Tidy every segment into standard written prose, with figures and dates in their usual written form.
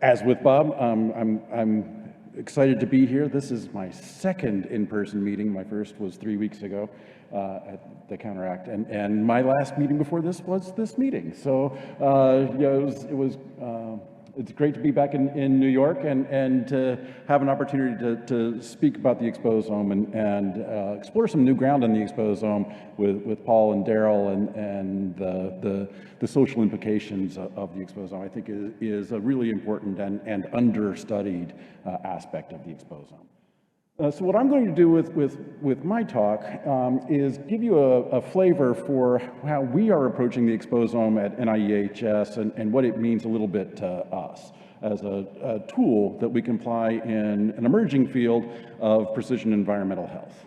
As with Bob, I'm excited to be here. This is my second in-person meeting. My first was 3 weeks ago at the Counteract, and my last meeting before this was this meeting. So yeah, it's great to be back in New York and to have an opportunity to speak about the exposome and explore some new ground on the exposome with Paul and Daryl and the social implications of the exposome. I think is a really important and understudied aspect of the exposome. So what I'm going to do with my talk is give you a flavor for how we are approaching the exposome at NIEHS and what it means a little bit to us as a tool that we can apply in an emerging field of precision environmental health.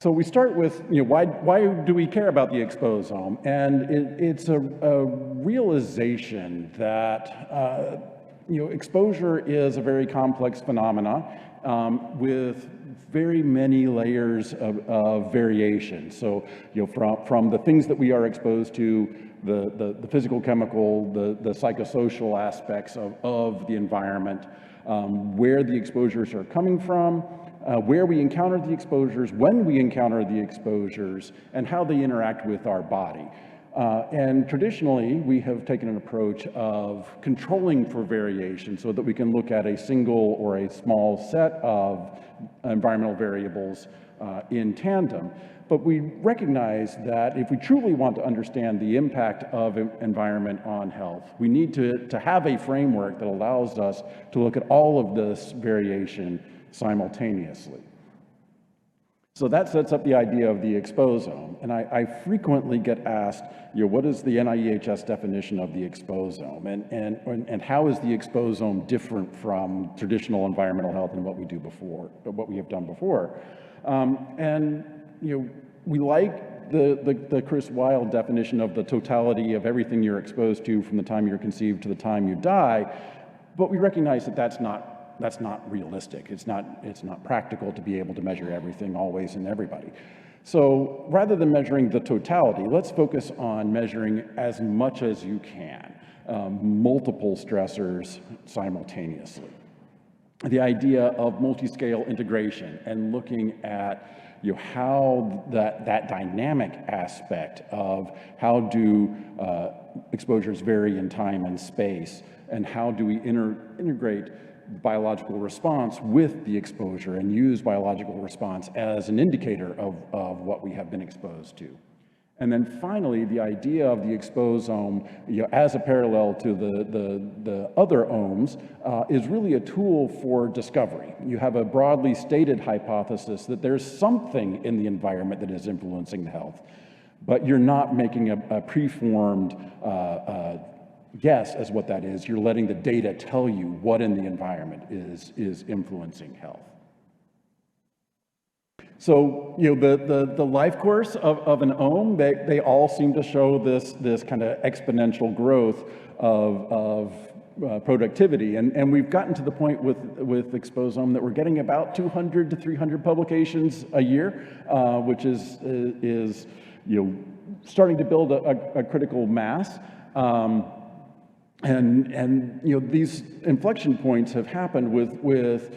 So we start with, why do we care about the exposome? And it's a realization that exposure is a very complex phenomena with very many layers of variation. So, from the things that we are exposed to, the physical, chemical, the psychosocial aspects of the environment, where the exposures are coming from, where we encounter the exposures, when we encounter the exposures, and how they interact with our body. And traditionally, we have taken an approach of controlling for variation so that we can look at a single or a small set of environmental variables in tandem. But we recognize that if we truly want to understand the impact of environment on health, we need to have a framework that allows us to look at all of this variation simultaneously. So that sets up the idea of the exposome, and I frequently get asked, what is the NIEHS definition of the exposome, and how is the exposome different from traditional environmental health and what we do before, what we have done before, we like the Chris Wilde definition of the totality of everything you're exposed to from the time you're conceived to the time you die, but we recognize that that's not realistic. It's not practical to be able to measure everything always and everybody. So rather than measuring the totality, let's focus on measuring as much as you can, multiple stressors simultaneously. The idea of multi-scale integration and looking at how that dynamic aspect of how do exposures vary in time and space, and how do we integrate biological response with the exposure and use biological response as an indicator of what we have been exposed to. And then finally, the idea of the exposome as a parallel to the other omes is really a tool for discovery. You have a broadly stated hypothesis that there's something in the environment that is influencing the health, but you're not making a preformed guess as what that is. You're letting the data tell you what in the environment is influencing health. So, the life course of an ohm, they all seem to show this kind of exponential growth of productivity. And we've gotten to the point with exposome that we're getting about 200 to 300 publications a year, which is starting to build a critical mass. And these inflection points have happened with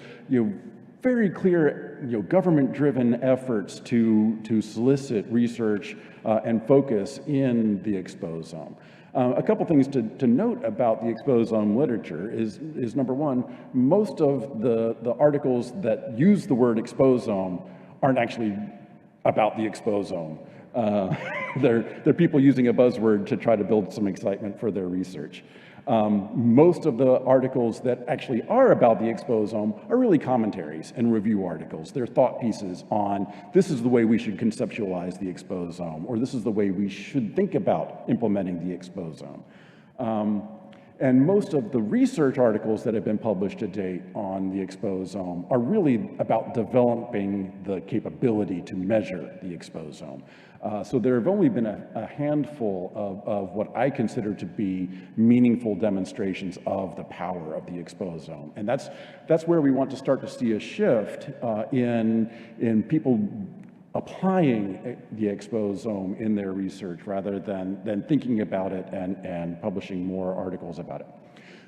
very clear government-driven efforts to solicit research and focus in the exposome. A couple things to note about the exposome literature is number one, most of the articles that use the word exposome aren't actually about the exposome. They're people using a buzzword to try to build some excitement for their research. Most of the articles that actually are about the exposome are really commentaries and review articles. They're thought pieces on this is the way we should conceptualize the exposome, or this is the way we should think about implementing the exposome. And most of the research articles that have been published to date on the exposome are really about developing the capability to measure the exposome. So there have only been a handful of what I consider to be meaningful demonstrations of the power of the exposome. And that's where we want to start to see a shift in people applying the exposome in their research rather than thinking about it and publishing more articles about it.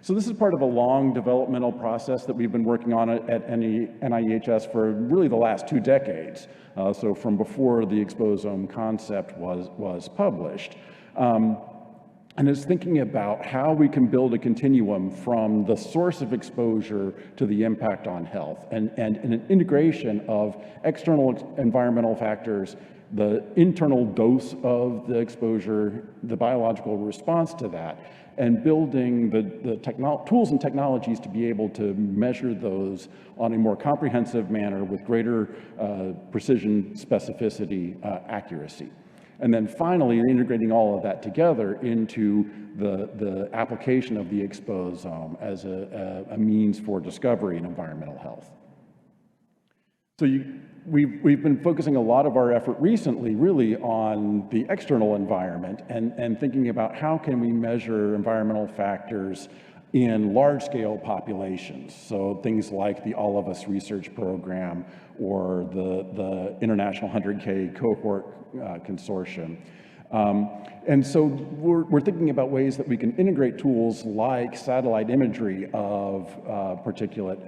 So this is part of a long developmental process that we've been working on at NIEHS for really the last 2 decades. So from before the exposome concept was published. And it's thinking about how we can build a continuum from the source of exposure to the impact on health, and an integration of external environmental factors, the internal dose of the exposure, the biological response to that, and building the tools and technologies to be able to measure those on a more comprehensive manner with greater precision, specificity, accuracy. And then finally, integrating all of that together into the application of the exposome as a means for discovery in environmental health. So we've been focusing a lot of our effort recently really on the external environment and thinking about how can we measure environmental factors in large-scale populations. So things like the All of Us research program or the International 100K cohort consortium. And so we're thinking about ways that we can integrate tools like satellite imagery of particulate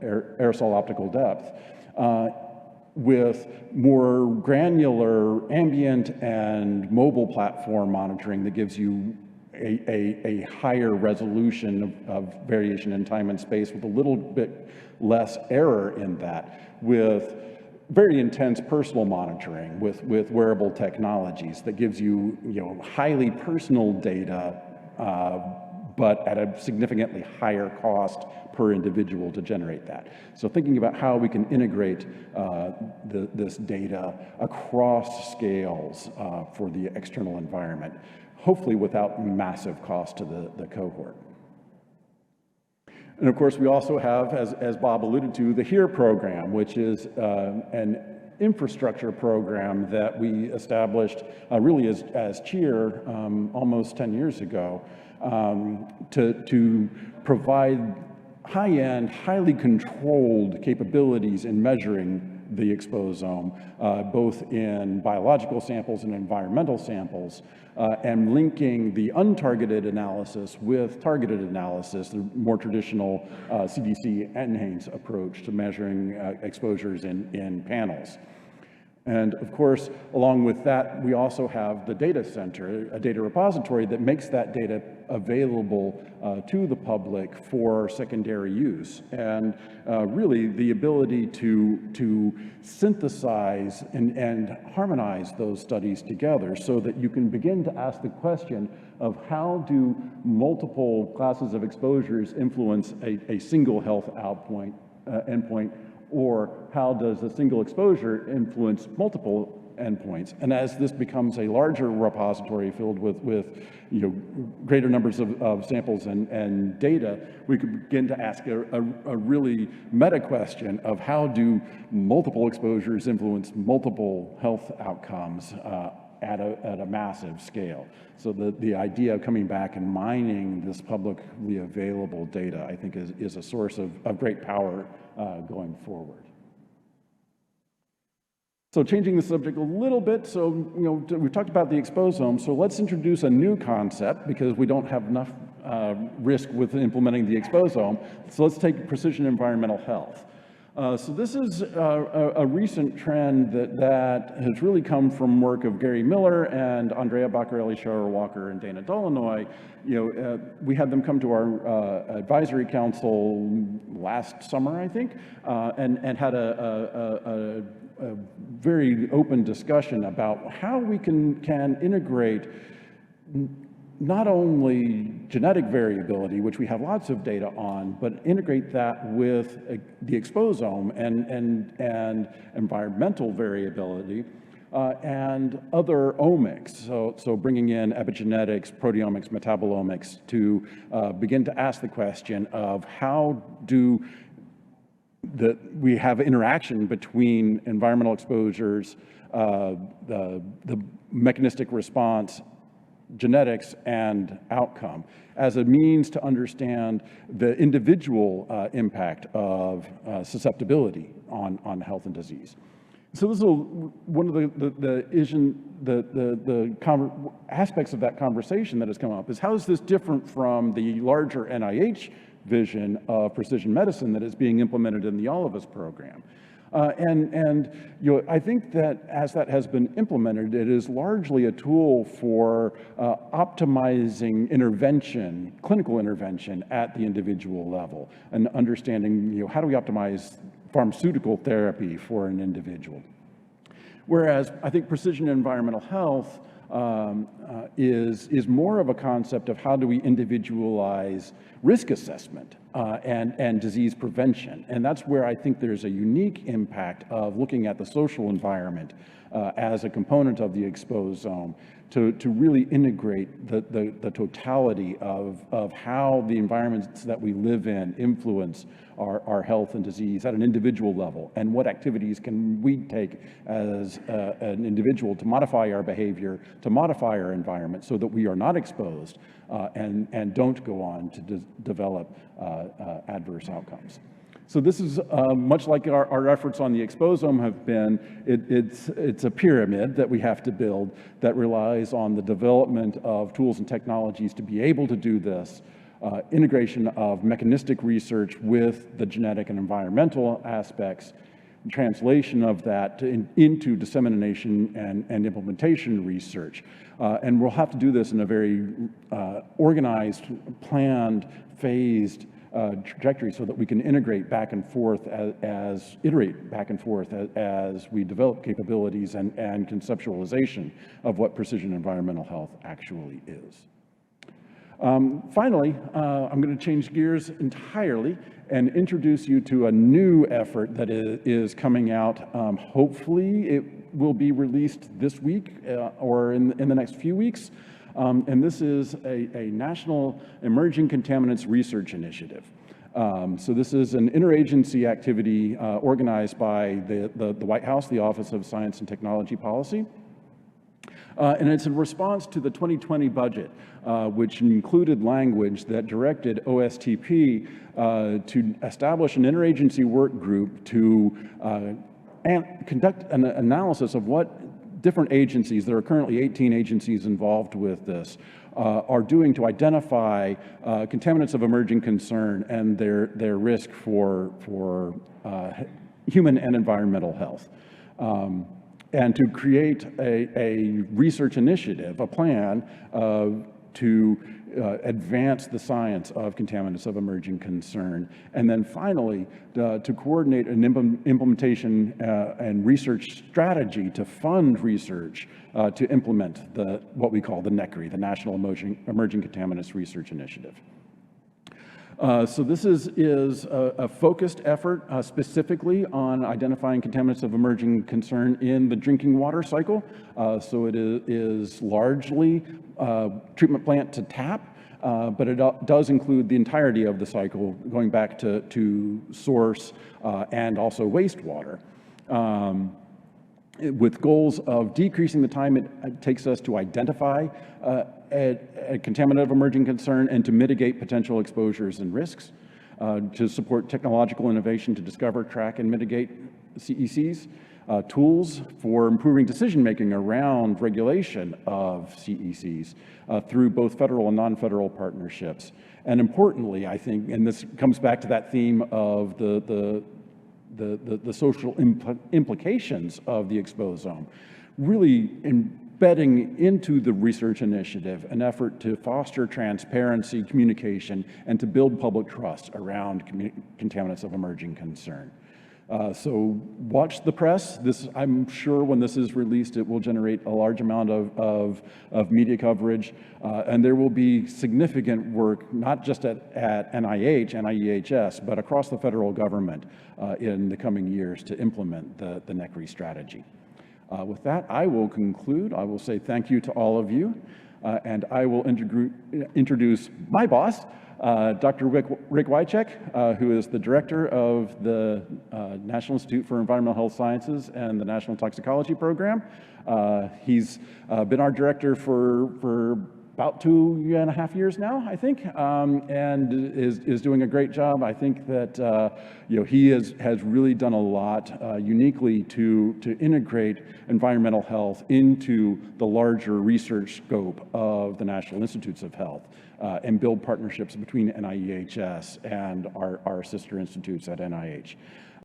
aerosol optical depth with more granular ambient and mobile platform monitoring that gives you a higher resolution of variation in time and space with a little bit less error in that, with very intense personal monitoring with wearable technologies that gives you, highly personal data, but at a significantly higher cost per individual to generate that. So thinking about how we can integrate this data across scales for the external environment, hopefully without massive cost to the cohort. And of course, we also have, as Bob alluded to, the HERE program, which is an infrastructure program that we established really as CHEER almost 10 years ago to provide high-end, highly controlled capabilities in measuring the exposome, both in biological samples and environmental samples, and linking the untargeted analysis with targeted analysis, the more traditional CDC NHANES approach to measuring exposures in panels. And of course, along with that, we also have the data center, a data repository that makes that data available to the public for secondary use. And really the ability to synthesize and harmonize those studies together so that you can begin to ask the question of how do multiple classes of exposures influence a single health endpoint, or how does a single exposure influence multiple endpoints? And as this becomes a larger repository filled with greater numbers of samples and data, we could begin to ask a really meta question of how do multiple exposures influence multiple health outcomes at a massive scale. So the idea of coming back and mining this publicly available data, I think, is a source of great power going forward. So changing the subject a little bit, so we've talked about the exposome, so let's introduce a new concept because we don't have enough risk with implementing the exposome. So let's take precision environmental health. So this is a recent trend that has really come from work of Gary Miller and Andrea Baccarelli, Shara Walker, and Dana Dolinoy. We had them come to our advisory council last summer, I think, and had a very open discussion about how we can integrate not only genetic variability, which we have lots of data on, but integrate that with the exposome and environmental variability and other omics. So bringing in epigenetics, proteomics, metabolomics to begin to ask the question of how do we have interaction between environmental exposures, the mechanistic response, genetics, and outcome as a means to understand the individual impact of susceptibility on health and disease. So this is one of the aspects of that conversation that has come up is how is this different from the larger NIH vision of precision medicine that is being implemented in the All of Us program? I think that as that has been implemented, it is largely a tool for optimizing intervention, clinical intervention at the individual level, and understanding, how do we optimize pharmaceutical therapy for an individual. Whereas I think precision environmental health is more of a concept of how do we individualize risk assessment and disease prevention. And that's where I think there's a unique impact of looking at the social environment as a component of the exposome to really integrate the totality of how the environments that we live in influence our health and disease at an individual level, and what activities can we take as an individual to modify our behavior, to modify our environment so that we are not exposed and don't go on to develop adverse outcomes. So this is much like our efforts on the exposome have been. It's a pyramid that we have to build that relies on the development of tools and technologies to be able to do this, integration of mechanistic research with the genetic and environmental aspects, translation of that into dissemination and implementation research. And we'll have to do this in a very organized, planned, phased trajectory so that we can integrate back and forth iterate back and forth as we develop capabilities and conceptualization of what precision environmental health actually is. Finally, I'm going to change gears entirely and introduce you to a new effort that is coming out. Hopefully it will be released this week or in the next few weeks. And this is a National Emerging Contaminants Research Initiative. So this is an interagency activity organized by the White House, the Office of Science and Technology Policy. And it's in response to the 2020 budget, which included language that directed OSTP to establish an interagency work group to conduct an analysis of what different agencies, there are currently 18 agencies involved with this, are doing to identify contaminants of emerging concern and their risk for human and environmental health. And to create a research initiative, a plan to advance the science of contaminants of emerging concern. And then finally, to coordinate an implementation and research strategy to fund research to implement what we call the NECRI, the National Emerging Contaminants Research Initiative. So this is a focused effort specifically on identifying contaminants of emerging concern in the drinking water cycle. So it is largely treatment plant to tap, but it does include the entirety of the cycle going back to source and also wastewater. With goals of decreasing the time it takes us to identify a contaminant of emerging concern and to mitigate potential exposures and risks, to support technological innovation to discover, track, and mitigate CECs, tools for improving decision-making around regulation of CECs through both federal and non-federal partnerships. And importantly, I think, and this comes back to that theme of the social implications of the exposome, really embedding into the research initiative an effort to foster transparency, communication, and to build public trust around contaminants of emerging concern. So watch the press. I'm sure when this is released, it will generate a large amount of media coverage, and there will be significant work, not just at NIH, NIEHS, but across the federal government in the coming years to implement the NECRI strategy. With that, I will conclude. I will say thank you to all of you, and I will introduce my boss, Dr. Rick Wycheck, who is the director of the National Institute for Environmental Health Sciences and the National Toxicology Program. He's been our director for about 2.5 years now, I think, and is doing a great job. I think that he has really done a lot uniquely to integrate environmental health into the larger research scope of the National Institutes of Health and build partnerships between NIEHS and our sister institutes at NIH.